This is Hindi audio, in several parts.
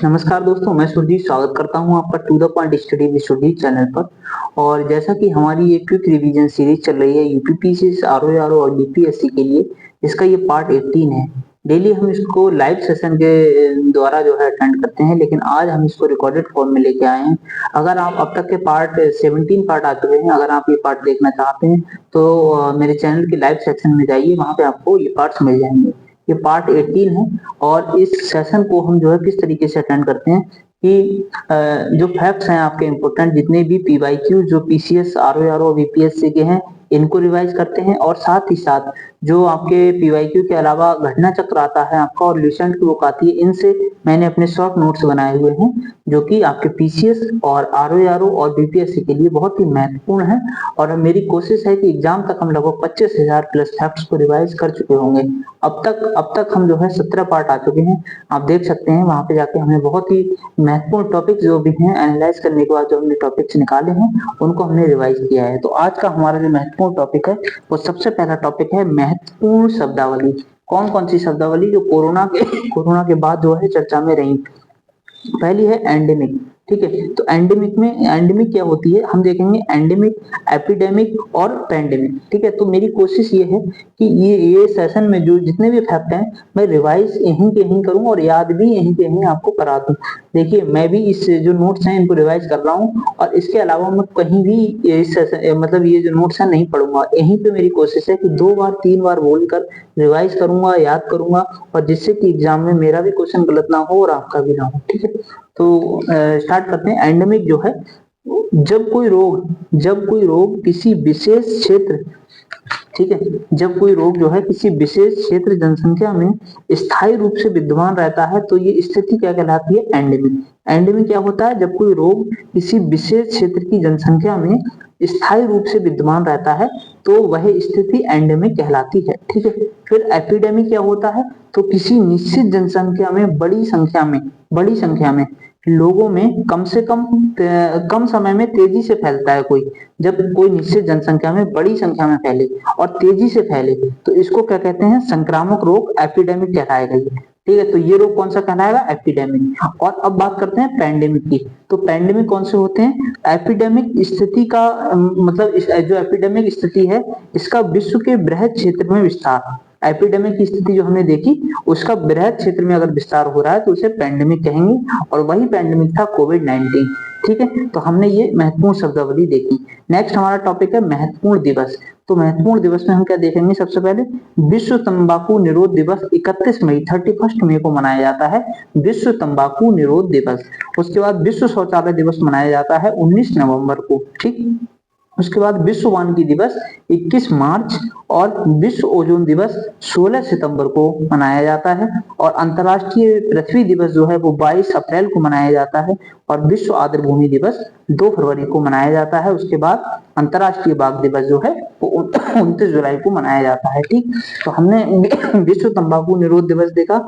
नमस्कार दोस्तों, मैं सुरजीत स्वागत करता हूं आपका to the point study with Surjeet channel पर। और जैसा कि हमारी ये क्विक रिवीजन सीरीज चल रही है यूपीपीसीएस, आरओआरओ और बीपीएससी के लिए, इसका ये पार्ट 18 है। डेली हम इसको लाइव सेशन के द्वारा जो है अटेंड करते हैं, लेकिन आज हम इसको रिकॉर्डेड फॉर्म में लेके आए हैं। अगर आप अब तक के पार्ट 17 पार्ट आ चुके हैं, अगर आप ये पार्ट देखना चाहते हैं तो मेरे चैनल के लाइव सेक्शन में जाइए, वहां पे आपको ये पार्ट्स मिल जाएंगे। ये पार्ट 18 है और इस सेशन को हम जो है किस तरीके से अटेंड करते हैं कि जो फैक्ट्स हैं आपके इम्पोर्टेंट, जितने भी पीवाईक्यू जो पीसीएस, आरओआरओ, बीपीएससी के हैं, इनको रिवाइज करते हैं। और साथ ही साथ जो आपके पीवाईक्यू के अलावा घटना चक्र आता है आपका और ल्यूसेंट की बुक आती है, इनसे मैंने अपने शॉर्ट नोट्स बनाए हुए हैं जो कि आपके पीसीएस और आरओआरओ और बीपीएससी के लिए बहुत ही महत्वपूर्ण है। और मेरी कोशिश है कि एग्जाम तक हम लगभग 25,000 प्लस फैक्ट्स को रिवाइज कर चुके होंगे। अब तक हम जो है 17 पार्ट आ चुके हैं, आप देख सकते हैं। वहां पे जाके हमने बहुत ही महत्वपूर्ण टॉपिक जो भी हैं एनालाइज करने के बाद जो हमने टॉपिक्स निकाले हैं उनको हमने रिवाइज किया है। तो आज का हमारा जो महत्वपूर्ण टॉपिक है वो सबसे पहला टॉपिक है महत्वपूर्ण शब्दावली। कौन कौन सी शब्दावली जो कोरोना के बाद जो है चर्चा में रही। पहली है एंडेमिक। ठीक है, तो एंडेमिक क्या होती है हम देखेंगे। एंडेमिक, एपिडेमिक और पैंडेमिक। ठीक है, तो मेरी कोशिश ये है कि ये सेशन में जो जितने भी फैक्ट हैं मैं रिवाइज यहीं के यहीं करूं और याद भी यहीं के यहीं आपको करा दूं। देखिए, मैं भी इस जो नोट्स हैं इनको रिवाइज कर रहा हूं और इसके अलावा मैं कहीं भी इस मतलब ये जो नोट्स हैं नहीं पढ़ूंगा। यहीं पे मेरी कोशिश है कि 2 बार 3 बार बोलकर रिवाइज करूंगा, याद करूंगा, और जिससे कि एग्जाम में मेरा भी क्वेश्चन गलत ना हो और आपका भी ना हो। ठीक है, तो स्टार्ट करते हैं। एंडेमिक जो है, जब कोई रोग किसी विशेष क्षेत्र, ठीक है, जब कोई रोग जो है किसी विशेष क्षेत्र जनसंख्या में स्थायी रूप से विद्यमान रहता है तो ये स्थिति क्या कहलाती है? एंडेमिक। एंडेमिक क्या होता है? जब कोई रोग किसी विशेष क्षेत्र की जनसंख्या में स्थायी रूप से विद्यमान रहता है तो वह स्थिति एंडेमिक कहलाती है। ठीक है, फिर एपिडेमिक क्या होता है? तो किसी निश्चित जनसंख्या में बड़ी संख्या में लोगों में कम समय में तेजी से फैलता है कोई। जब कोई निश्चित जनसंख्या में बड़ी संख्या में फैले और तेजी से फैले तो इसको क्या कहते हैं? संक्रामक रोग, एपिडेमिक कहलाएगा ये। ठीक है, तो ये रोग कौन सा कहलाएगा? एपिडेमिक। और अब बात करते हैं पैंडेमिक की। तो पैंडेमिक कौन से होते हैं? एपिडेमिक स्थिति का मतलब जो एपिडेमिक स्थिति है इसका विश्व के बृहद क्षेत्र में विस्तार। एपिडेमिक की स्थिति जो हमने देखी उसका बृहद क्षेत्र में अगर विस्तार हो रहा है तो उसे पैंडेमिक कहेंगे, और वही पैंडेमिक था कोविड-19। ठीक है, तो हमने ये महत्वपूर्ण शब्दावली देखी। नेक्स्ट हमारा टॉपिक है महत्वपूर्ण दिवस। तो महत्वपूर्ण दिवस में हम क्या देखेंगे? सबसे पहले विश्व तंबाकू निरोध दिवस 31 मई 31 मई को मनाया जाता है, विश्व तंबाकू निरोध दिवस। उसके बाद विश्व शौचालय दिवस मनाया जाता है 19 नवंबर को। ठीक, उसके बाद विश्व वानिकी दिवस 21 मार्च और विश्व ओजोन दिवस 16 सितंबर को मनाया जाता है, और अंतर्राष्ट्रीय पृथ्वी दिवस जो है वो 22 अप्रैल को मनाया जाता है, और विश्व आर्द्र भूमि दिवस 2 फरवरी को मनाया जाता है। उसके बाद अंतर्राष्ट्रीय बाघ दिवस जो है वो 29 जुलाई को मनाया जाता है। ठीक, तो हमने विश्व तंबाकू निरोध दिवस देखा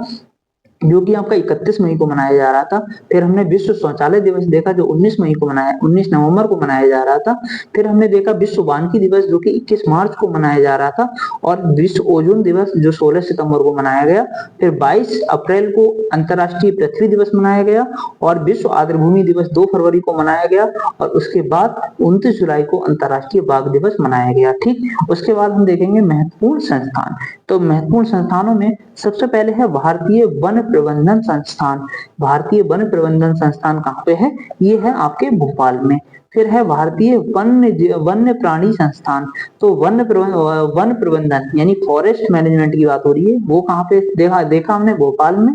जो कि आपका 31 मई को मनाया जा रहा था। फिर हमने विश्व शौचालय दिवस देखा जो 19 नवंबर को मनाया जा रहा था। फिर हमने देखा विश्व वानिकी दिवस जो कि 21 मार्च को मनाया जा रहा था, और विश्व ओजोन दिवस जो 16 सितंबर को मनाया गया। फिर 22 अप्रैल को अंतर्राष्ट्रीय पृथ्वी दिवस मनाया गया, और विश्व आर्द्र भूमि दिवस 2 फरवरी को मनाया गया, और उसके बाद 29 जुलाई को अंतर्राष्ट्रीय बाघ दिवस मनाया गया। ठीक, उसके बाद हम देखेंगे महत्वपूर्ण संस्थान। तो महत्वपूर्ण संस्थानों में सबसे पहले है भारतीय वन प्रबंधन संस्थान। भारतीय वन प्रबंधन संस्थान कहाँ पे है? ये है आपके भोपाल में। फिर है भारतीय वन्य प्राणी संस्थान। तो वन प्रबंधन यानी फॉरेस्ट मैनेजमेंट की बात हो रही है, वो कहाँ पे देखा हमने? भोपाल में।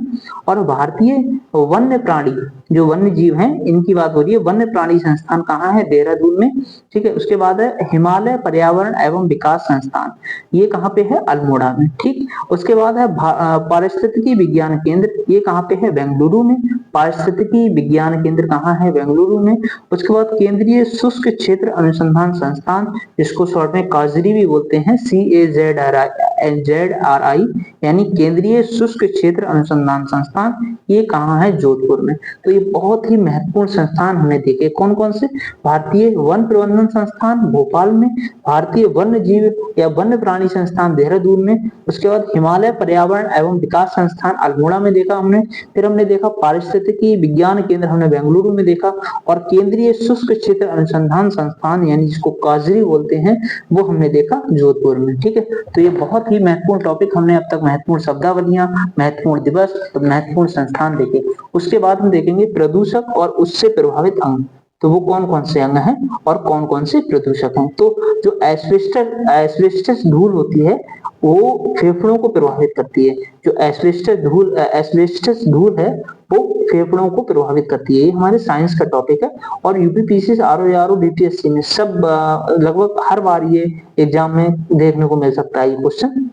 और भारतीय वन्य प्राणी जो वन्य जीव हैं इनकी बात हो रही है, वन्य प्राणी संस्थान कहाँ है? देहरादून में। ठीक है, उसके बाद है हिमालय पर्यावरण एवं विकास संस्थान, ये कहाँ पे है? अल्मोड़ा में। ठीक, उसके बाद है पारिस्थितिकी विज्ञान केंद्र, ये कहाँ पे है? बेंगलुरु में। पारिस्थितिकी विज्ञान केंद्र कहाँ है? बेंगलुरु में। उसके बाद केंद्रीय शुष्क क्षेत्र अनुसंधान संस्थान, जिसको शॉर्ट में काजरी भी बोलते हैं, CAZRI, KSZRI यानी केंद्रीय शुष्क क्षेत्र अनुसंधान संस्थान, ये कहाँ है? जोधपुर में। तो ये बहुत ही महत्वपूर्ण संस्थान हमने देखे। कौन कौन से? भारतीय वन प्रबंधन संस्थान भोपाल में, भारतीय वन्य जीव या वन्य प्राणी संस्थान देहरादून में, उसके बाद हिमालय पर्यावरण एवं विकास संस्थान अल्मोड़ा में देखा हमने, फिर हमने देखा पारिस्थितिकी विज्ञान केंद्र हमने बेंगलुरु में देखा, और केंद्रीय शुष्क क्षेत्र अनुसंधान संस्थान यानी जिसको काजरी बोलते हैं वो हमने देखा जोधपुर में। ठीक है, तो ये बहुत ही महत्वपूर्ण टॉपिक हमने अब तक महत्वपूर्ण शब्दावलियां, महत्वपूर्ण दिवस, महत्वपूर्ण संस्थान देखे। उसके बाद हम देखेंगे प्रदूषक और उससे प्रभावित अंग, तो वो कौन कौन से अंग हैं और कौन कौन से प्रदूषक हैं। तो जो एस्बेस्टस धूल होती है वो फेफड़ों को प्रभावित करती है। जो एस्बेस्टस धूल है वो फेफड़ों को प्रभावित करती है। ये हमारे साइंस का टॉपिक है और यूपीपीसी, आरओ, बीपीएससी में सब लगभग हर बार ये एग्जाम में देखने को मिल सकता है ये क्वेश्चन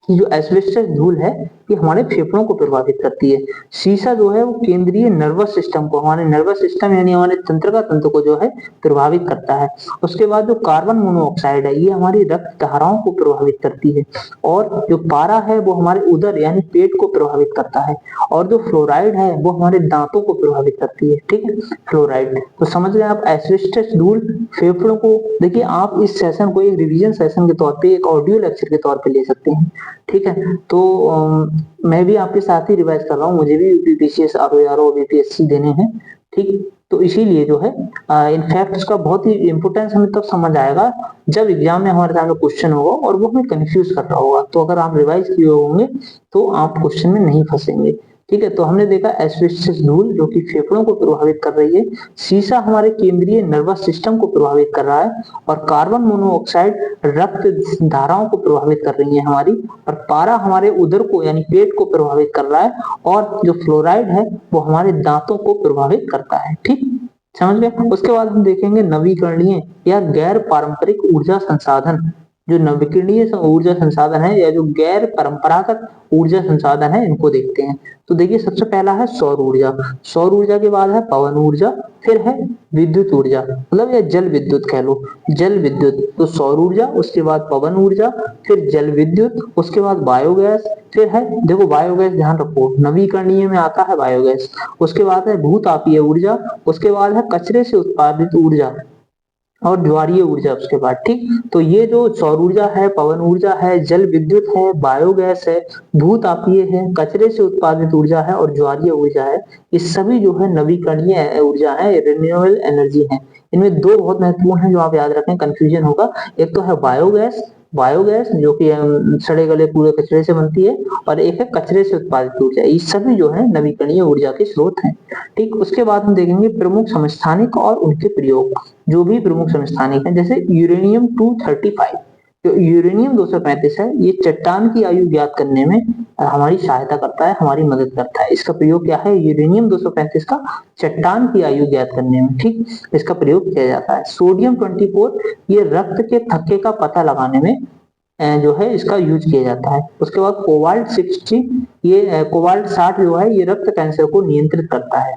कि जो एस्बेस्टस धूल है ये हमारे फेफड़ों को प्रभावित करती है। शीशा जो है वो केंद्रीय नर्वस सिस्टम को, हमारे नर्वस सिस्टम यानी हमारे तंत्र को जो है प्रभावित करता है। उसके बाद जो कार्बन मोनोऑक्साइड है ये हमारी रक्त धाराओं को प्रभावित करती है, और जो पारा है वो हमारे उदर यानी पेट को प्रभावित करता है, और जो फ्लोराइड है वो हमारे दांतों को प्रभावित करती है। ठीक है, फ्लोराइड। तो समझ गए आप, एस्बेस्टस धूल फेफड़ों को। देखिए आप इस सेशन को एक रिवीजन सेशन के तौर पे, एक ऑडियो लेक्चर के तौर पे ले सकते हैं। ठीक है, तो मैं भी आपके साथ ही रिवाइज कर रहा हूँ, मुझे भी यूपीपीसीएस, आरओ, बीपीएससी देने हैं। ठीक, तो इसीलिए जो है इन फैक्ट्स का बहुत ही इंपोर्टेंस हमें तब समझ आएगा जब एग्जाम में हमारे सामने क्वेश्चन होगा और वो हमें कंफ्यूज कर रहा होगा। तो अगर आप रिवाइज किए होंगे तो आप क्वेश्चन में नहीं फंसेंगे। ठीक है, तो हमने देखा एस्बेस्टस धूल जो कि फेफड़ों को प्रभावित कर रही है, शीशा हमारे केंद्रीय नर्वस सिस्टम को प्रभावित कर रहा है, और कार्बन मोनोऑक्साइड रक्त धाराओं को प्रभावित कर रही है हमारी, और पारा हमारे उदर को यानी पेट को प्रभावित कर रहा है, और जो फ्लोराइड है वो हमारे दांतों को प्रभावित करता है। ठीक, समझ गए। उसके बाद हम देखेंगे नवीकरणीय या गैर पारंपरिक ऊर्जा संसाधन। जो नवीकरणीय ऊर्जा संसाधन है या जो गैर परंपरागत ऊर्जा संसाधन है इनको देखते हैं। तो देखिए सबसे पहला है सौर ऊर्जा, सौर ऊर्जा के बाद है पवन ऊर्जा, फिर है विद्युत ऊर्जा, मतलब या जल विद्युत कह लो, जल विद्युत। तो सौर ऊर्जा, उसके बाद पवन ऊर्जा, फिर जल विद्युत, उसके बाद बायोगैस, फिर है देखो बायोगैस, ध्यान रखो नवीकरणीय में आता है बायोगैस, उसके बाद है भूतापीय ऊर्जा, उसके बाद है कचरे से उत्पादित ऊर्जा और ज्वारीय ऊर्जा उसके बाद। ठीक, तो ये जो सौर ऊर्जा है, पवन ऊर्जा है, जल विद्युत है, बायोगैस है, भूतापीय है, कचरे से उत्पादित ऊर्जा है और ज्वारीय ऊर्जा है, ये सभी जो है नवीकरणीय ऊर्जा है, रिन्यूएबल एनर्जी है। इनमें दो बहुत महत्वपूर्ण है जो आप याद रखें, कंफ्यूजन होगा। एक तो है बायोगैस, बायोगैस जो कि सड़े गले कूड़े कचरे से बनती है, और एक है कचरे से उत्पादित ऊर्जा। ये सभी जो है नवीकरणीय ऊर्जा के स्रोत हैं। ठीक, उसके बाद हम देखेंगे प्रमुख समस्थानिक और उनके प्रयोग। जो भी प्रमुख समस्थानिक हैं जैसे यूरेनियम 235, जो यूरेनियम 235 है ये चट्टान की आयु ज्ञात करने में हमारी सहायता करता है, हमारी मदद करता है। इसका प्रयोग क्या है? यूरेनियम 235 का चट्टान की आयु ज्ञात करने में, ठीक, इसका प्रयोग किया जाता है। सोडियम 24 ये रक्त के थक्के का पता लगाने में जो है इसका यूज किया जाता है। उसके बाद कोबाल्ट 60, ये कोबाल्ट 60 जो है ये रक्त कैंसर को नियंत्रित करता है।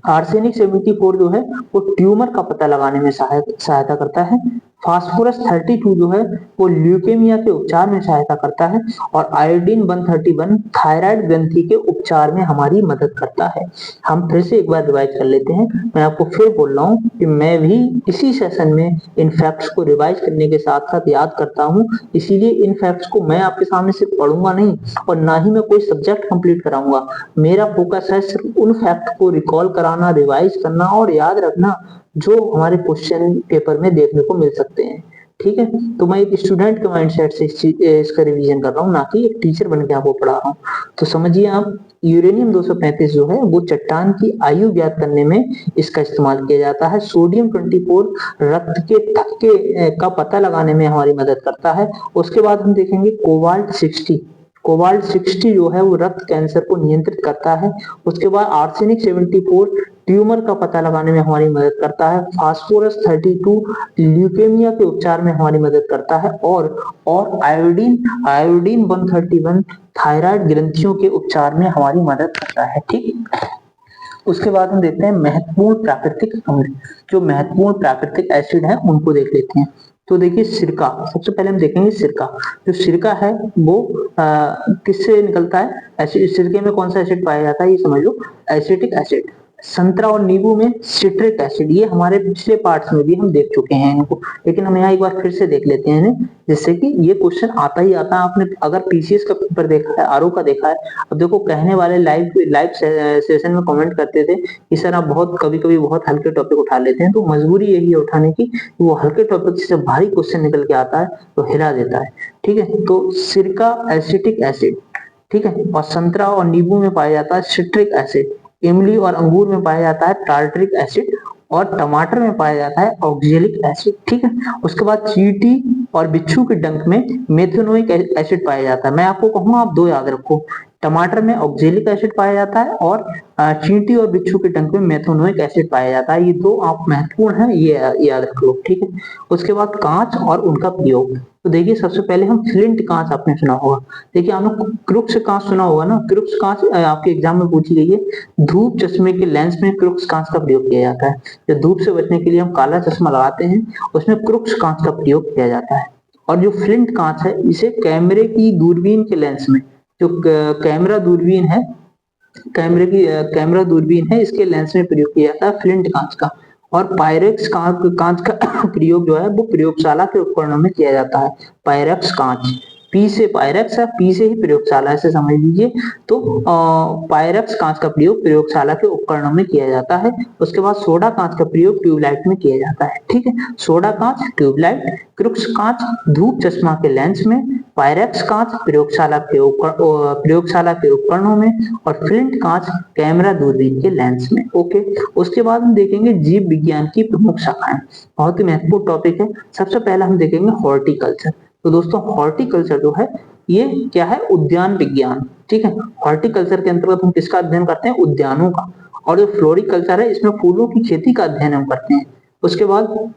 आर्सेनिक 74 जो है वो ट्यूमर का पता लगाने में सहायता करता है। फास्फोरस 32 जो है वो ल्यूकेमिया के उपचार में सहायता करता है, और आयोडीन 131 थायराइड ग्रंथि के उपचार में हमारी मदद करता है। हम फिर से एक बार रिवाइज कर लेते हैं। मैं आपको फिर बोल रहा हूँ कि मैं भी इसी सेशन में इन फैक्ट्स को रिवाइज करने के साथ साथ याद करता हूँ, इसीलिए इन फैक्ट्स को मैं आपके सामने सिर्फ पढ़ूंगा नहीं और ना ही मैं कोई सब्जेक्ट कंप्लीट कराऊंगा। मेरा फोकस है सिर्फ उन फैक्ट को रिकॉल कराना, रिवाइज करना और याद रखना जो हमारे क्वेश्चन पेपर में देखने को मिल सकते हैं। ठीक है, तो मैं एक स्टूडेंट के माइंडसेट से इसका रिवीजन कर रहा हूँ, ना कि एक टीचर बन के आपको पढ़ा रहा हूँ। तो समझिए आप, यूरेनियम 235 जो है वो चट्टान की आयु ज्ञात करने में इसका इस्तेमाल किया जाता है। सोडियम 24 रक्त के थक्के का पता लगाने में हमारी मदद करता है। उसके बाद हम देखेंगे कोबाल्ट 60, कोबाल्ट 60 जो है वो रक्त कैंसर को नियंत्रित करता है। उसके बाद आर्सेनिक 74 ट्यूमर का पता लगाने में हमारी मदद करता है। फास्फोरस 32 ल्यूकेमिया के उपचार में हमारी मदद करता है, और आयोडीन 131 थायराइड ग्रंथियों के उपचार में हमारी मदद करता है। ठीक, उसके बाद हम देखते हैं महत्वपूर्ण प्राकृतिक अम्ल। जो महत्वपूर्ण प्राकृतिक एसिड है उनको देख लेते हैं। तो देखिए सिरका, सबसे पहले हम देखेंगे सिरका। जो सिरका है वो किससे निकलता है, एसिड, सिरके में कौन सा एसिड पाया जाता है ये समझ लो, एसिटिक एसिड। संतरा और नींबू में सिट्रिक एसिड, ये हमारे पिछले पार्ट्स में भी हम देख चुके हैं इनको, लेकिन हम यहाँ एक बार फिर से देख लेते हैं इन्हें, जिससे कि ये क्वेश्चन आता ही आता है। आपने अगर पीसीएस का पेपर देखा है, आरओ का देखा है, अब देखो कहने वाले लाइव लाइव सेशन में कमेंट करते थे कि सर आप बहुत कभी कभी बहुत हल्के टॉपिक उठा लेते हैं, तो मजबूरी यही है उठाने की, वो हल्के टॉपिक से भारी क्वेश्चन निकल के आता है तो हिला देता है। ठीक है, तो सिरका एसिटिक एसिड, ठीक है, और संतरा और नींबू में पाया जाता है सिट्रिक एसिड, इमली और अंगूर में पाया जाता है टार्टरिक एसिड, और टमाटर में पाया जाता है ऑक्जेलिक एसिड। ठीक है, उसके बाद चींटी और बिच्छू के डंक में मेथनोइक एसिड पाया जाता है। मैं आपको कहूंगा आप दो याद रखो, टमाटर में ऑक्जेलिक एसिड पाया जाता है और चींटी और बिच्छू के डंक में मेथनोइक एसिड पाया जाता है। ये दो आप महत्वपूर्ण है, ये याद रख लो। ठीक है, उसके बाद कांच और उनका प्रयोग। तो देखिए सबसे पहले हम फ्लिंट कांच, आपने सुना होगा, देखिए आपने क्रुक्स कांच सुना होगा ना, क्रुक्स कांच आपके एग्जाम में पूछी गई है। धूप चश्मे के लेंस में क्रुक्स कांच का प्रयोग किया जाता है। जो धूप से बचने के लिए हम काला चश्मा लगाते हैं उसमें क्रुक्स कांच का प्रयोग किया जाता है। और जो फ्लिंट कांच है इसे कैमरे की दूरबीन के लेंस में, जो कैमरा दूरबीन है, कैमरा दूरबीन है, इसके लेंस में प्रयोग किया जाता है फ्लिंट कांच का। और पायरेक्स कांच का प्रयोग जो है वो प्रयोगशाला के उपकरणों में किया जाता है। पायरेक्स कांच, पी से पायरेक्स है, पी से ही प्रयोगशाला, ऐसे समझ लीजिए। तो पायरेक्स कांच का प्रयोग प्रयोगशाला के उपकरणों में किया जाता है। उसके बाद सोडा कांच का प्रयोग ट्यूबलाइट में किया जाता है। ठीक है, सोडा कांच, ट्यूबलाइट, क्रुक्स कांच धूप चश्मा के लेंस में, पायरेक्स कांच प्रयोगशाला के उपकरणों में, और फ्लिंट कांच कैमरा दूरबीन के लेंस में। ओके, उसके बाद हम देखेंगे जीव विज्ञान की प्रमुख शाखाएं, बहुत ही महत्वपूर्ण टॉपिक है। सबसे पहला हम देखेंगे हॉर्टिकल्चर। तो दोस्तों हॉर्टिकल्चर जो है ये क्या है, उद्यान विज्ञान। ठीक है, हॉर्टिकल्चर के अंतर्गत हम किसका अध्ययन करते हैं, उद्यानों का। और जो फ्लोरिकल्चर है इसमें फूलों की खेती का अध्ययन हम करते हैं। उसके बाद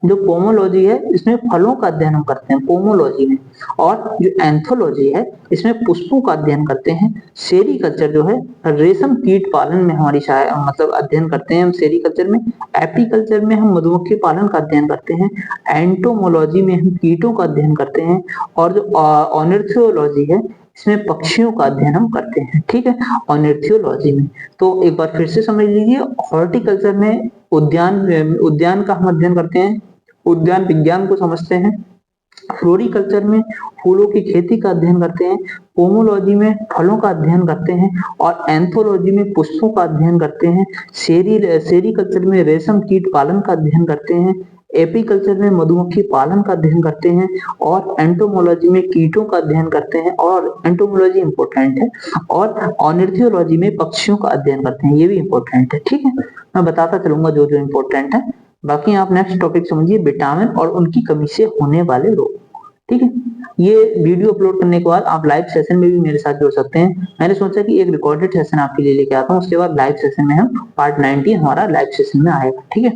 जो पोमोलॉजी है इसमें फलों का अध्ययन हम करते हैं पोमोलॉजी में। और जो एंथोलॉजी है इसमें पुष्पों का अध्ययन करते हैं। सेरीकल्चर जो है रेशम कीट पालन में हमारी मतलब अध्ययन करते हैं हम सेरीकल्चर में। एपीकल्चर में हम मधुमक्खी पालन का अध्ययन करते हैं। एंटोमोलॉजी में हम कीटों का अध्ययन करते हैं। और जो ऑर्निथोलॉजी है इसमें पक्षियों का अध्ययन हम करते हैं। ठीक है, ऑर्निथोलॉजी में। तो एक बार फिर से समझ लीजिए, हॉर्टिकल्चर में उद्यान का हम अध्ययन करते हैं, उद्यान विज्ञान को समझते हैं। फ्लोरिकल्चर में फूलों की खेती का अध्ययन करते हैं। पोमोलॉजी में फलों का अध्ययन करते हैं। और एंथोलॉजी में पुष्पों का अध्ययन करते हैं। सेरीकल्चर में रेशम कीट पालन का अध्ययन करते हैं। एपीकल्चर में मधुमक्खी पालन का अध्ययन करते हैं। और एंटोमोलॉजी में कीटों का अध्ययन करते हैं, और एंटोमोलॉजी इंपॉर्टेंट है। और ऑर्निथोलॉजी में पक्षियों का अध्ययन करते हैं, ये भी इंपॉर्टेंट है। ठीक है, मैं बताता चलूंगा जो जो इंपॉर्टेंट है। बाकी आप नेक्स्ट टॉपिक समझिए, विटामिन और उनकी कमी से होने वाले रोग। ठीक है, ये वीडियो अपलोड करने के बाद आप लाइव सेशन में भी मेरे साथ जुड़ सकते हैं। मैंने सोचा कि एक रिकॉर्डेड सेशन आपके लिए लेके आता हूँ, उसके बाद लाइव सेशन में हम पार्ट 19 हमारा लाइव सेशन में आएगा। ठीक है,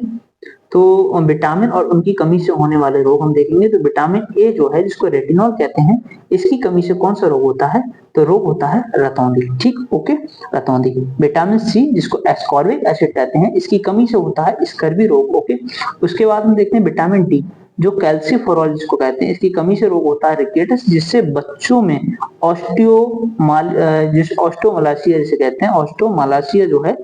तो विटामिन और उनकी कमी से होने वाले रोग हम देखेंगे। तो विटामिन ए जो है जिसको रेटिनॉल कहते हैं, इसकी कमी से कौन सा रोग होता है, तो रोग होता है रतौंधी। ठीक, ओके, रतौंधी। विटामिन सी जिसको एस्कॉर्बिक एसिड कहते हैं, इसकी कमी से होता है स्कर्वी रोग। ओके, उसके बाद हम देखते हैं विटामिन डी जो कैल्सिफेरॉल जिसको कहते हैं, इसकी कमी से रोग होता है रिकेटस, जिससे बच्चों में ऑस्टियोमलासिया जिसे कहते हैं, ऑस्टियोमलासिया जो है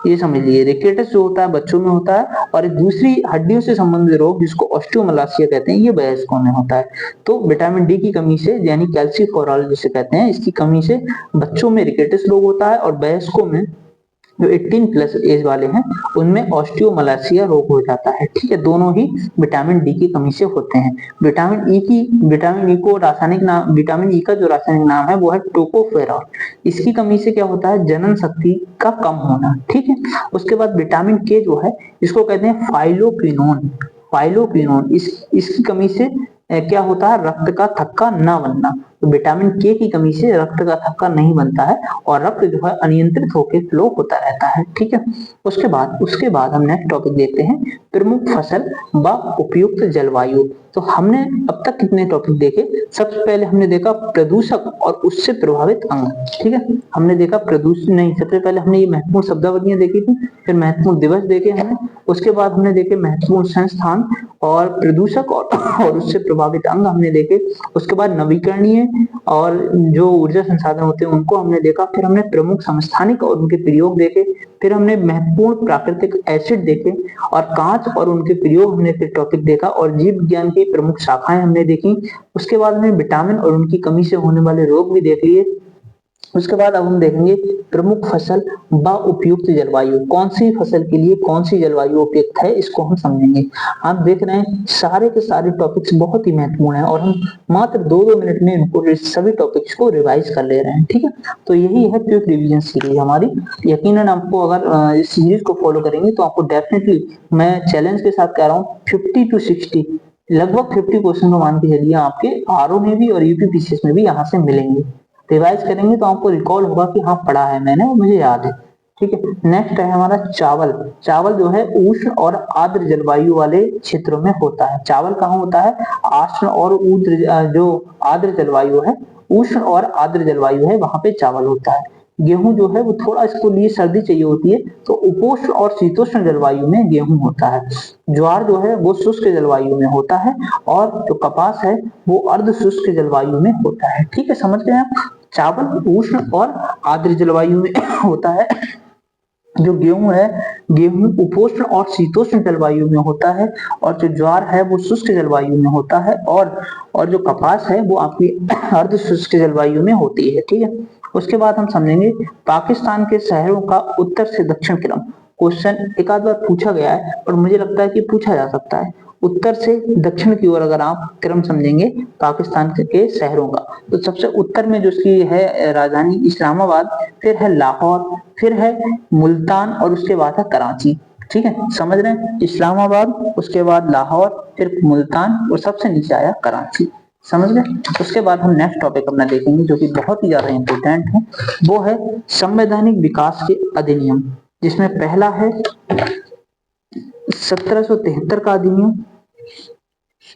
ये समझ लीजिए, रिकेटस जो होता है बच्चों में होता है। और दूसरी हड्डियों से संबंधित रोग जिसको ऑस्टियोमलासिया कहते हैं, ये वयस्कों में होता है। तो विटामिन डी की कमी से, यानी कैल्सिफेरॉल जिसे कहते हैं, इसकी कमी से बच्चों में रिकेटस रोग होता है, और वयस्कों में जो 18 प्लस एज वाले हैं उनमें ऑस्टियोमलासिया रोग हो जाता है। ठीक है, दोनों ही विटामिन डी की कमी से होते हैं। विटामिन ई को रासायनिक नाम, विटामिन ई का जो रासायनिक नाम है वो है टोकोफेरॉल। इसकी कमी से क्या होता है, जनन शक्ति का कम होना। ठीक है, उसके बाद विटामिन के जो है इसको कहते हैं फाइलोक्विनोन। फाइलोक्विनोन इसकी कमी से क्या होता है, रक्त का थक्का न बनना। तो विटामिन के की कमी से रक्त का थक्का नहीं बनता है और रक्त जो है अनियंत्रित होकर फ्लो होता रहता है। ठीक है, उसके बाद हम नेक्स्ट टॉपिक देखते हैं, प्रमुख फसल व उपयुक्त जलवायु। तो हमने अब तक कितने टॉपिक देखे? सबसे पहले हमने देखा प्रदूषक और उससे प्रभावित अंग। ठीक है, हमने देखा प्रदूषण नहीं, सबसे पहले हमने ये महत्वपूर्ण शब्दावलियां देखी थी, फिर महत्वपूर्ण दिवस देखे हमने, उसके बाद हमने देखे महत्वपूर्ण संस्थान और प्रदूषक और उससे प्रभावित अंग हमने देखे। उसके बाद नवीकरणीय और जो ऊर्जा संसाधन होते हैं उनको हमने देखा, फिर हमने प्रमुख समस्थानिक और उनके प्रयोग देखे, फिर हमने महत्वपूर्ण प्राकृतिक एसिड देखे और कांच और उनके प्रयोग हमने फिर टॉपिक देखा और जीव विज्ञान की प्रमुख शाखाएं हमने देखी। उसके बाद हमने विटामिन और उनकी कमी से होने वाले रोग भी देख लिए। उसके बाद अब हम देखेंगे प्रमुख फसल व उपयुक्त जलवायु, कौन सी फसल के लिए कौन सी जलवायु उपयुक्त है, इसको हम समझेंगे। आप देख रहे हैं सारे के सारे टॉपिक्स बहुत ही महत्वपूर्ण हैं और हम मात्र 2-2 मिनट में इनको सभी टॉपिक्स को रिवाइज कर ले रहे हैं। ठीक है, तो यही है क्विक रिवीजन सीरीज हमारी। यकीनन आपको अगर इस सीरीज को फॉलो करेंगे तो आपको डेफिनेटली, मैं चैलेंज के साथ कह रहा हूँ, 50 to 60 लगभग 50 क्वेश्चन को मान के चलिए आपके आरओ में भी और यूपीपीसीएस में भी यहाँ से मिलेंगे। रिवाइज करेंगे तो आपको रिकॉल होगा कि हाँ पढ़ा है मैंने और मुझे याद है। ठीक है, नेक्स्ट है हमारा चावल। चावल जो है उष्ण और आर्द्र जलवायु वाले क्षेत्रों में होता है। चावल कहाँ होता है? आष्ण और जो आर्द्र जलवायु है, उष्ण और आर्द्र जलवायु है, वहां पे चावल होता है। गेहूं जो है वो थोड़ा इसको लिए सर्दी चाहिए होती है, तो उपोष्ण और शीतोष्ण जलवायु में गेहूं होता है। ज्वार जो है वो शुष्क जलवायु में होता है और जो कपास है वो अर्ध शुष्क जलवायु में होता है। ठीक है, समझ गए आप? चावल उष्ण और आर्द्र जलवायु में होता है। जो गेहूं है, गेहूं उपोष्ण और शीतोष्ण जलवायु में होता है और जो ज्वार है वो शुष्क जलवायु में होता है और जो कपास है वो आपकी अर्ध शुष्क जलवायु में होती है। ठीक है, उसके बाद हम समझेंगे पाकिस्तान के शहरों का उत्तर से दक्षिण क्रम। क्वेश्चन एक आध बार पूछा गया है और मुझे लगता है कि पूछा जा सकता है। उत्तर से दक्षिण की ओर अगर आप क्रम समझेंगे पाकिस्तान के शहरों का, तो सबसे उत्तर में जो इसकी है राजधानी इस्लामाबाद, फिर है लाहौर, फिर है मुल्तान और उसके बाद है कराची। ठीक है, समझ रहे हैं? इस्लामाबाद, उसके बाद लाहौर, फिर मुल्तान और सबसे नीचे आया कराची। समझ गए? उसके बाद हम नेक्स्ट टॉपिक अपना देखेंगे जो कि बहुत ही ज्यादा इंपॉर्टेंट है, वो है संवैधानिक विकास के अधिनियम, जिसमें पहला है 1773 का अधिनियम,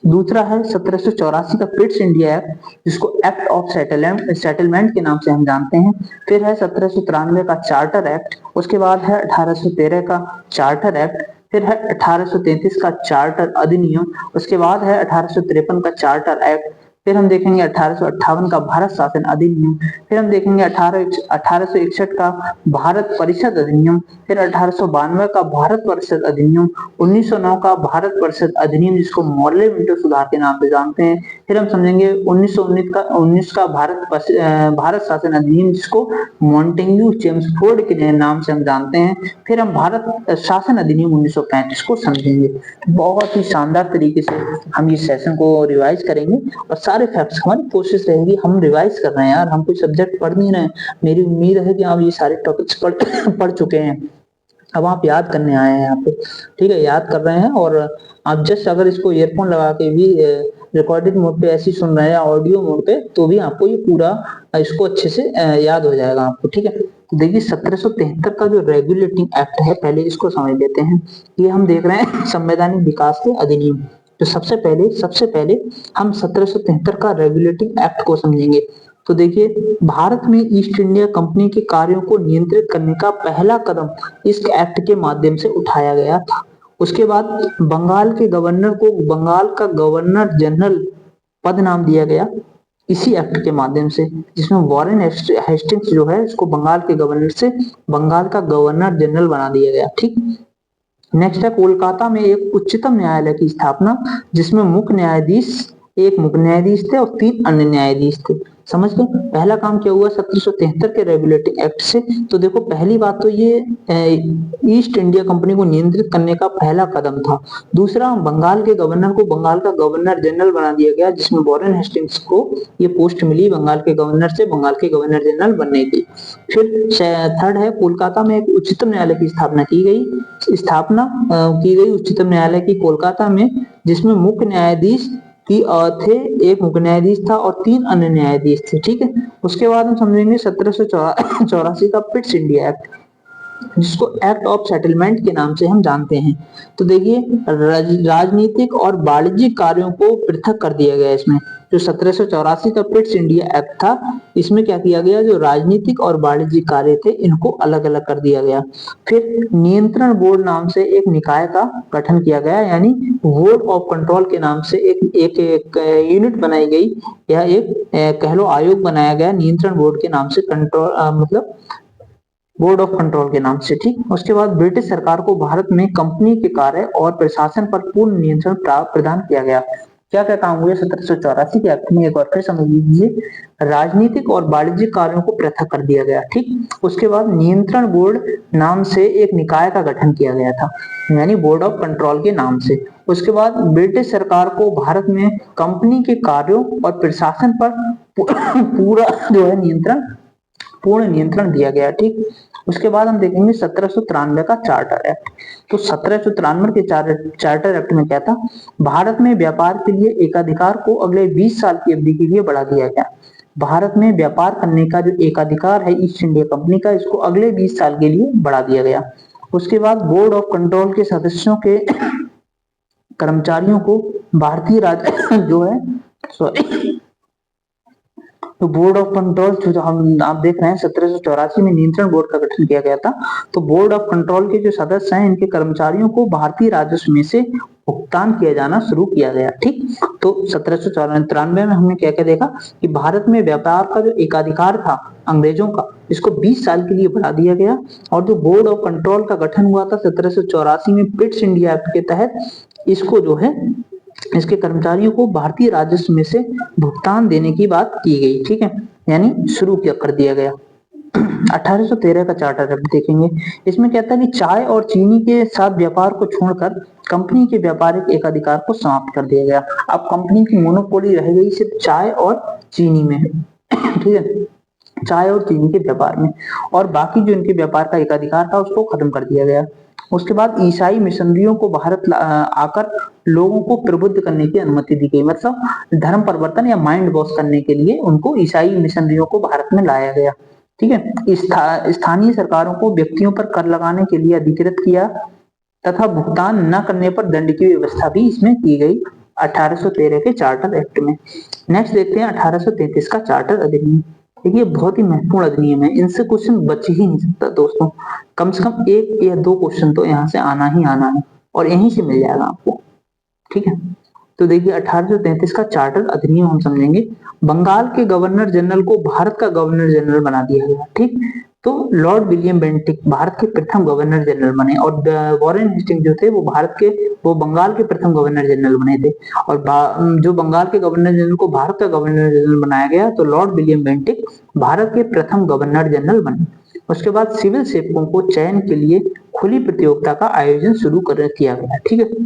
दूसरा है 1784 का पिट्स इंडिया एक्ट, जिसको एक्ट ऑफ सेटलमेंट के नाम से हम जानते हैं, फिर है 1793 का चार्टर एक्ट, उसके बाद है 1813 का चार्टर एक्ट, फिर है 1833 का चार्टर अधिनियम, उसके बाद है 1853 का चार्टर एक्ट, फिर हम देखेंगे 1858 का भारत शासन अधिनियम, फिर हम देखेंगे 1861 का भारत परिषद अधिनियम, फिर 1892 का भारत परिषद अधिनियम, 1909 का भारत परिषद अधिनियम जिसको मॉडल विंडो सुधार के नाम से जानते हैं, फिर हम समझेंगे 1919 का भारत शासन अधिनियम जिसको मॉन्टेग्यू चेम्सफोर्ड के नाम से हम जानते हैं, फिर हम भारत शासन अधिनियम 1935 को समझेंगे। बहुत ही शानदार तरीके से हम इस सेशन को रिवाइज करेंगे और सारे फैक्ट्स, हमारी कोशिश रहेगी, हम रिवाइज कर रहे हैं यार, हम कोई सब्जेक्ट पढ़ नहीं रहे हैं। मेरी उम्मीद है कि आप ये सारे टॉपिक्स पढ़ चुके हैं, अब आप याद करने आए हैं यहाँ पे। ठीक है, याद कर रहे हैं और आप जस्ट अगर इसको ईयरफोन लगा के भी रिकॉर्डेड मोड पे ऐसे सुन रहे हैं, ऑडियो मोड पे, तो भी आपको ये पूरा इसको अच्छे से याद हो जाएगा आपको। ठीक है, तो देखिए 1773 का जो रेगुलेटिंग एक्ट है, पहले इसको समझ लेते हैं। ये हम देख रहे हैं संवैधानिक विकास के अधिनियम। तो सबसे पहले हम 1773 का रेगुलेटिंग एक्ट को समझेंगे। तो देखिए भारत में ईस्ट इंडिया कंपनी के कार्यों को नियंत्रित करने का पहला कदम इस एक्ट के माध्यम से उठाया गया था। उसके बाद बंगाल के गवर्नर को बंगाल का गवर्नर जनरल पद नाम दिया गया इसी एक्ट के माध्यम से, जिसमें वॉरेन हेस्टिंग्स जो है इसको बंगाल के गवर्नर से बंगाल का गवर्नर जनरल बना दिया गया। ठीक, नेक्स्ट है कोलकाता में एक उच्चतम न्यायालय की स्थापना, जिसमें एक मुख्य न्यायाधीश थे और 3 अन्य न्यायाधीश थे। समझ गए? पहला काम क्या हुआ 1773 के रेगुलेटिंग एक्ट से? तो देखो पहली बात तो ये ईस्ट इंडिया कंपनी को नियंत्रित करने का पहला कदम था। दूसरा, बंगाल के गवर्नर को बंगाल का गवर्नर जनरल बना दिया गया, जिसमें वॉरेन हेस्टिंग्स को ये पोस्ट मिली बंगाल के गवर्नर से बंगाल के गवर्नर जनरल बनने की। फिर थर्ड है कोलकाता में एक उच्चतम न्यायालय की स्थापना की गई उच्चतम न्यायालय की कोलकाता में, जिसमें मुख्य न्यायाधीश थे, एक मुख्य न्यायाधीश था और 3 अन्य न्यायाधीश थे। ठीक है, उसके बाद हम समझेंगे 1784 का पिट्स इंडिया एक्ट, जिसको एक्ट ऑफ सेटलमेंट के नाम से हम जानते हैं। तो देखिए, राजनीतिक और वाणिज्यिक कार्यों को पृथक कर दिया गया इसमें। जो 1784 का पिट्स इंडिया एक्ट था, इसमें क्या किया गया, जो राजनीतिक और वाणिज्यिक कार्य थे इनको अलग अलग कर दिया गया। फिर नियंत्रण बोर्ड नाम से एक निकाय का गठन किया गया, यानी बोर्ड ऑफ कंट्रोल के नाम से एक यूनिट बनाई गई, या एक कह लो आयोग बनाया गया नियंत्रण बोर्ड के नाम से, कंट्रोल मतलब बोर्ड ऑफ कंट्रोल के नाम से। ठीक, उसके बाद ब्रिटिश सरकार को भारत में कंपनी के कार्य और प्रशासन पर पूर्ण नियंत्रण प्रदान किया गया। क्या क्या काम हुए 1784 के एक्ट में, एक बार फिर समझ लीजिए। राजनीतिक और वाणिज्यिक कार्यों को पृथक कर दिया गया। ठीक, उसके बाद नियंत्रण बोर्ड नाम से एक निकाय का गठन किया गया था, यानी बोर्ड ऑफ कंट्रोल के नाम से। उसके बाद ब्रिटिश सरकार को भारत में कंपनी के कार्यों और प्रशासन पर पूरा जो है पूर्ण नियंत्रण दिया गया। ठीक, उसके बाद हम देखेंगे 1793 का चार्टर एक्ट। तो 1793 के चार्टर एक्ट में क्या था, भारत में व्यापार के लिए एकाधिकार को अगले 20 साल की अवधि के लिए बढ़ा दिया गया। भारत में व्यापार करने का जो एकाधिकार है ईस्ट इंडिया कंपनी का, इसको अगले 20 साल के लिए बढ़ा दिया गया। उसके बाद बोर्ड ऑफ कंट्रोल के सदस्यों के कर्मचारियों को भारतीय राज्य जो है तो बोर्ड ऑफ कंट्रोल जो हम आप देख रहे हैं 1784 में नियंत्रण बोर्ड का गठन किया गया था। तो बोर्ड ऑफ कंट्रोल के जो सदस्य हैं, इनके कर्मचारियों को भारतीय राजस्व में से भुगतान किया जाना शुरू किया गया। ठीक, तो 1793 में हमने क्या क्या देखा कि भारत में व्यापार का जो एकाधिकार था अंग्रेजों का, इसको 20 साल के लिए बढ़ा दिया गया। और जो बोर्ड ऑफ कंट्रोल का गठन हुआ था 1784 में पिट्स इंडिया एक्ट के तहत, इसको जो है इसके कर्मचारियों को भारतीय राजस्व में से भुगतान देने की बात की गई। ठीक है, यानी शुरू कर दिया गया। 1813 का चार्टर एक्ट देखेंगे। इसमें कहता है कि चाय और चीनी के साथ व्यापार को छोड़कर कंपनी के व्यापारिक एकाधिकार को समाप्त कर दिया गया। अब कंपनी की मोनोपोली रह गई सिर्फ चाय और चीनी में। ठीक है, चाय और चीनी के व्यापार में, और बाकी जो इनके व्यापार का एकाधिकार था उसको खत्म कर दिया गया। उसके बाद ईसाई मिशनरियों को भारत आकर लोगों को प्रबुद्ध करने की अनुमति दी गई, मतलब धर्म परिवर्तन या माइंड वॉश करने के लिए उनको ईसाई मिशनरियों को भारत में लाया गया। ठीक है, स्थानीय सरकारों को व्यक्तियों पर कर लगाने के लिए अधिकृत किया तथा भुगतान न करने पर दंड की व्यवस्था भी इसमें की गई 1813 के चार्टर एक्ट में। नेक्स्ट देखते हैं 1833 का चार्टर अधिनियम। देखिए, बहुत ही महत्वपूर्ण अधिनियम है, इनसे क्वेश्चन बच ही नहीं सकता दोस्तों। कम से कम 1 या 2 क्वेश्चन तो यहाँ से आना ही आना है, और यहीं से मिल जाएगा आपको। ठीक है, तो देखिए 1833 का चार्टर अधिनियम हम समझेंगे। बंगाल के गवर्नर जनरल को भारत का गवर्नर जनरल बना दिया गया। ठीक, तो लॉर्ड विलियम बेंटिक भारत के प्रथम गवर्नर जनरल बने, और वॉरेन हेस्टिंग जो थे वो बंगाल के प्रथम गवर्नर जनरल बने थे। और जो बंगाल के गवर्नर जनरल को भारत का गवर्नर जनरल बनाया गया, तो लॉर्ड विलियम बेंटिक भारत के प्रथम गवर्नर जनरल बने। उसके बाद सिविल सेवकों को चयन के लिए खुली प्रतियोगिता का आयोजन शुरू किया गया। ठीक है,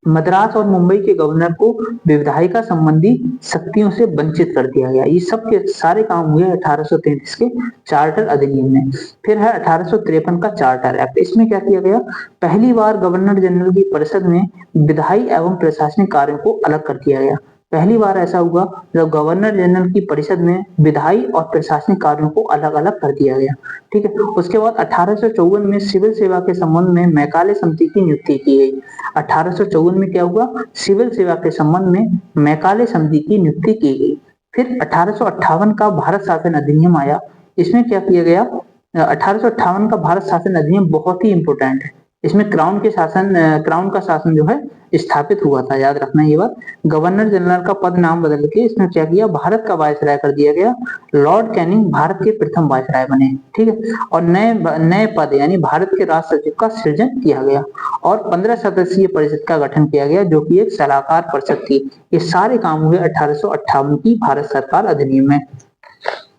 मद्रास और मुंबई के गवर्नर को विधायिका संबंधी शक्तियों से वंचित कर दिया गया। ये सब के सारे काम हुए 1833 के चार्टर अधिनियम में। फिर है 1853 का चार्टर एक्ट। इसमें क्या किया गया, पहली बार गवर्नर जनरल की परिषद में विधायी एवं प्रशासनिक कार्यों को अलग कर दिया गया। पहली बार ऐसा हुआ जब गवर्नर जनरल की परिषद में विधायी और प्रशासनिक कार्यों को अलग अलग कर दिया गया। ठीक है, उसके बाद 1854 में सिविल सेवा के संबंध में मैकाले समिति की नियुक्ति की गई। 1854 में क्या हुआ, सिविल सेवा के संबंध में मैकाले समिति की नियुक्ति की गई। फिर 1858 का भारत शासन अधिनियम आया। इसमें क्या किया गया, 1858 का भारत शासन अधिनियम बहुत ही इंपोर्टेंट है। इसमें क्राउन का शासन जो है स्थापित हुआ था, याद रखना ये बात। गवर्नर जनरल का पद नाम बदल के इसमें क्या किया, भारत का वायसराय कर दिया गया। लॉर्ड कैनिंग भारत के प्रथम वायसराय बने। ठीक है, और नए पद यानी भारत के राष्ट्र सचिव का सृजन किया गया, और 15 सदस्यीय परिषद का गठन किया गया, जो कि एक सलाहकार परिषद थी। ये सारे काम हुए 1858 की भारत सरकार अधिनियम में।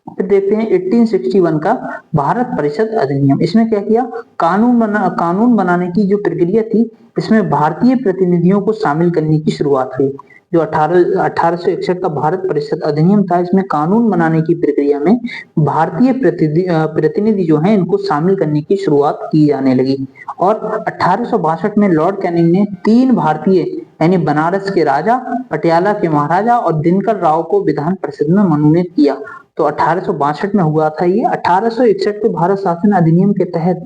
फिर देखते हैं 1861 का भारत परिषद अधिनियम। इसमें क्या किया, कानून बनाने की जो प्रक्रिया थी, इसमें भारतीय प्रतिनिधियों को शामिल करने की शुरुआत हुई। जो 1861 का भारत परिषद अधिनियम था, इसमें कानून बनाने की प्रक्रिया में भारतीय प्रतिनिधि जो हैं इनको शामिल करने की शुरुआत की जाने लगी। और 1862 में लॉर्ड कैनिंग ने 3 भारतीय यानी बनारस के राजा, पटियाला के महाराजा और दिनकर राव को विधान परिषद में मनोनीत किया। तो 1862 में हुआ था ये। 1861 के भारत शासन अधिनियम के तहत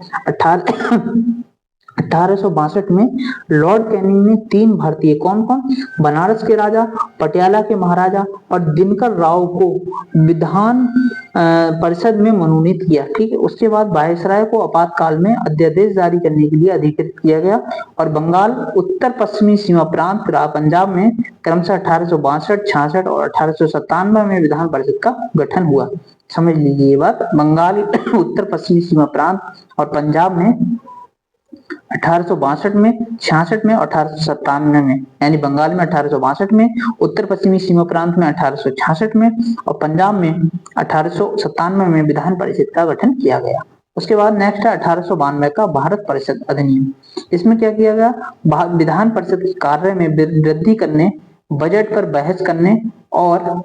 1862 में लॉर्ड कैनिंग ने 3 भारतीय, कौन कौन, बनारस के राजा, पटियाला के महाराजा और दिनकर राव को विधान परिषद में मनोनीत किया। ठीक है। उसके बाद वायसराय को आपातकाल में अध्यादेश जारी करने के लिए अधिकृत किया गया और बंगाल, उत्तर पश्चिमी सीमा प्रांत, पंजाब में क्रमशः 1862, 66 और 1897 में विधान परिषद का गठन हुआ। समझ लीजिए ये बात। बंगाल, उत्तर पश्चिमी सीमा प्रांत और पंजाब में 1862 में, 66 में और 1897 में, यानी बंगाल में 1862 में, उत्तर पश्चिमी सीमा प्रांत में 1866 में और पंजाब में 1897 में विधान परिषद का गठन किया गया। उसके बाद नेक्स्ट है 1892 का भारत परिषद अधिनियम। इसमें क्या किया गया, विधान परिषद के कार्य में वृद्धि करने, बजट पर बहस करने और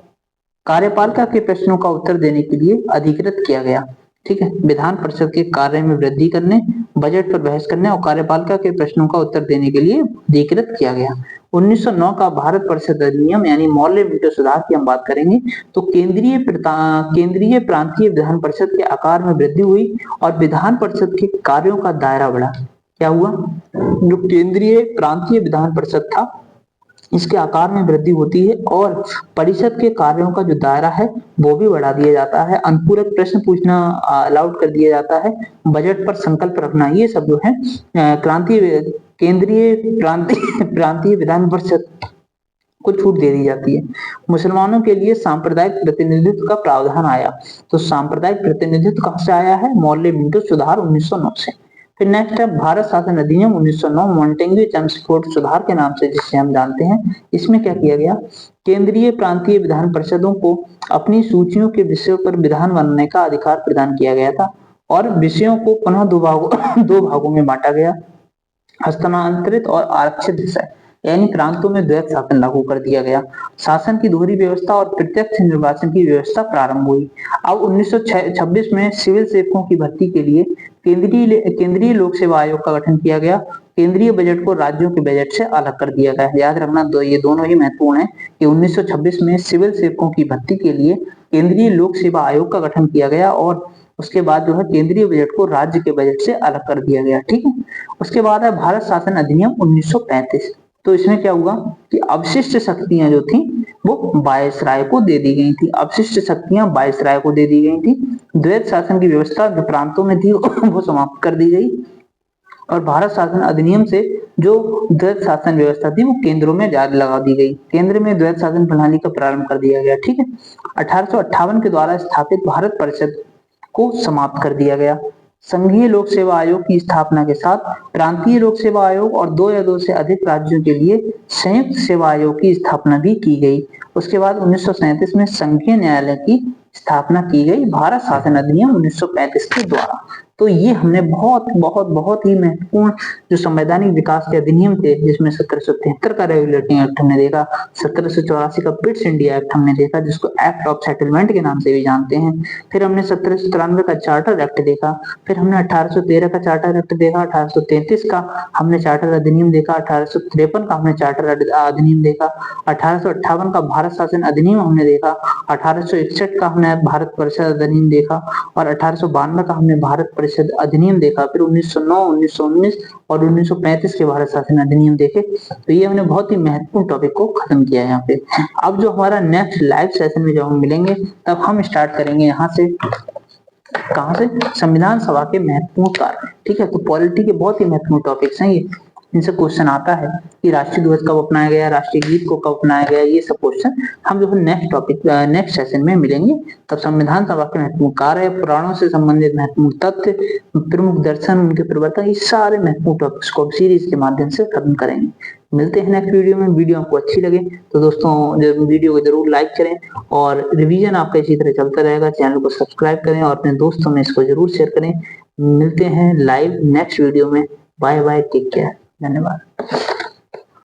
कार्यपालिका के प्रश्नों का उत्तर देने के लिए अधिकृत किया गया। ठीक है। विधान परिषद के कार्य में वृद्धि करने, बजट पर बहस करने और कार्यपालिका के प्रश्नों का उत्तर देने के लिए अधिकृत किया गया। 1909 का भारत परिषद अधिनियम यानी मौर्य मिंटो सुधार की हम बात करेंगे तो केंद्रीय प्रांतीय विधान परिषद के आकार में वृद्धि हुई और विधान परिषद के कार्यों का दायरा बढ़ा। क्या हुआ, जो केंद्रीय प्रांतीय विधान परिषद था इसके आकार में वृद्धि होती है और परिषद के कार्यों का जो दायरा है वो भी बढ़ा दिया जाता है। अनुपूरक प्रश्न पूछना अलाउड कर दिया जाता है, बजट पर संकल्प रखना, ये सब जो है केंद्रीय प्रांतीय विधान परिषद को छूट दे दी जाती है। मुसलमानों के लिए सांप्रदायिक प्रतिनिधित्व का प्रावधान आया। तो सांप्रदायिक प्रतिनिधित्व कहां से आया है, मौर्य मिंटो सुधार 1909 से। फिर नेक्स्ट है भारत शासन अधिनियम 1909, मॉन्टेग्यू चेम्सफोर्ड सुधार के नाम से जिसे हम जानते हैं। इसमें क्या किया गया, केंद्रीय प्रांतीय विधान परिषदों को अपनी सूचियों के विषयों पर विधान बनाने का अधिकार प्रदान किया गया था और विषयों को पुनः दो भागों में बांटा गया, हस्तांतरित और आरक्षित विषय, यानी प्रांतों में द्वैत शासन लागू कर दिया गया। शासन की दोहरी व्यवस्था और प्रत्यक्ष निर्वाचन की व्यवस्था प्रारंभ हुई। अब 1926 में सिविल सेवकों की भर्ती के लिए केंद्रीय लोक सेवा आयोग का गठन किया गया। केंद्रीय बजट को राज्यों के बजट से अलग कर दिया गया। याद रखना ये दोनों ही महत्वपूर्ण है कि 1926 में सिविल सेवकों की भर्ती के लिए केंद्रीय लोक सेवा आयोग का गठन किया गया और उसके बाद जो है केंद्रीय बजट को राज्य के बजट से अलग कर दिया गया। ठीक है। उसके बाद है भारत शासन अधिनियम 1935। तो इसमें क्या हुआ कि अवशिष्ट शक्तियां जो थी वो वायसराय को दे दी गई थी। अवशिष्ट शक्तियां वायसराय को दे दी गई थी। द्वैत शासन की व्यवस्था जो प्रांतों में थी वो समाप्त कर दी गई और भारत शासन अधिनियम से जो द्वैत शासन व्यवस्था थी वो केंद्रों में जारी लगा दी गई। केंद्र में द्वैत शासन प्रणाली का प्रारंभ कर दिया गया। ठीक है। 1858 के द्वारा स्थापित भारत परिषद को समाप्त कर दिया गया। संघीय लोक सेवा आयोग की स्थापना के साथ प्रांतीय लोक सेवा आयोग और 2 या 2 से अधिक राज्यों के लिए संयुक्त सेवा आयोग की स्थापना भी की गई। उसके बाद 1937 में संघीय न्यायालय की स्थापना की गई भारत शासन अधिनियम 1935 के द्वारा। तो ये हमने बहुत ही महत्वपूर्ण जो संवैधानिक विकास के अधिनियम थे, जिसमें 1773 का रेगुलेटिंग एक्ट हमने देखा, 1784 का पिट्स इंडिया एक्ट हमने देखा जिसको एक्ट ऑफ सेटलमेंट के नाम से भी जानते हैं। फिर हमने 1793 का चार्टर एक्ट देखा, फिर हमने 1813 का चार्टर एक्ट देखा, 1833 का हमने चार्टर अधिनियम देखा, 1853 का हमने चार्टर अधिनियम देखा, 1858 का भारत शासन अधिनियम हमने देखा, 1861 का हमने भारत परिषद अधिनियम देखा और 1892 का हमने भारत परिषद अधिनियम देखा। फिर 1909, 1919 और 1935 के भारत शासन अधिनियम देखे। तो ये हमने बहुत ही महत्वपूर्ण टॉपिक को खत्म किया यहाँ पे। अब जो हमारा नेक्स्ट लाइव सेशन में जब हम मिलेंगे तब हम स्टार्ट करेंगे यहाँ से, कहां से, संविधान सभा के महत्वपूर्ण कार्य। ठीक है। तो पॉलिटी के बहुत ही महत्वपूर्ण टॉपिक्स हैं ये, इनसे क्वेश्चन आता है कि राष्ट्रीय ध्वज कब अपनाया गया, राष्ट्रीय गीत को कब अपनाया गया, ये सब क्वेश्चन हम जो है नेक्स्ट सेशन में मिलेंगे। तब संविधान सभा के महत्वपूर्ण कार्य, पुराणों से संबंधित महत्वपूर्ण तथ्य, प्रमुख दर्शन, उनके परिवर्तन, ये सारे महत्वपूर्ण टॉपिक्स को सीरीज के माध्यम से खत्म करेंगे। मिलते हैं नेक्स्ट वीडियो में। वीडियो आपको अच्छी लगे तो दोस्तों वीडियो को जरूर लाइक करें और रिवीजन आपका इसी तरह चलता रहेगा। चैनल को सब्सक्राइब करें और अपने दोस्तों में इसको जरूर शेयर करें। मिलते हैं लाइव नेक्स्ट वीडियो में। बाय बाय, टेक केयर, धन्यवाद।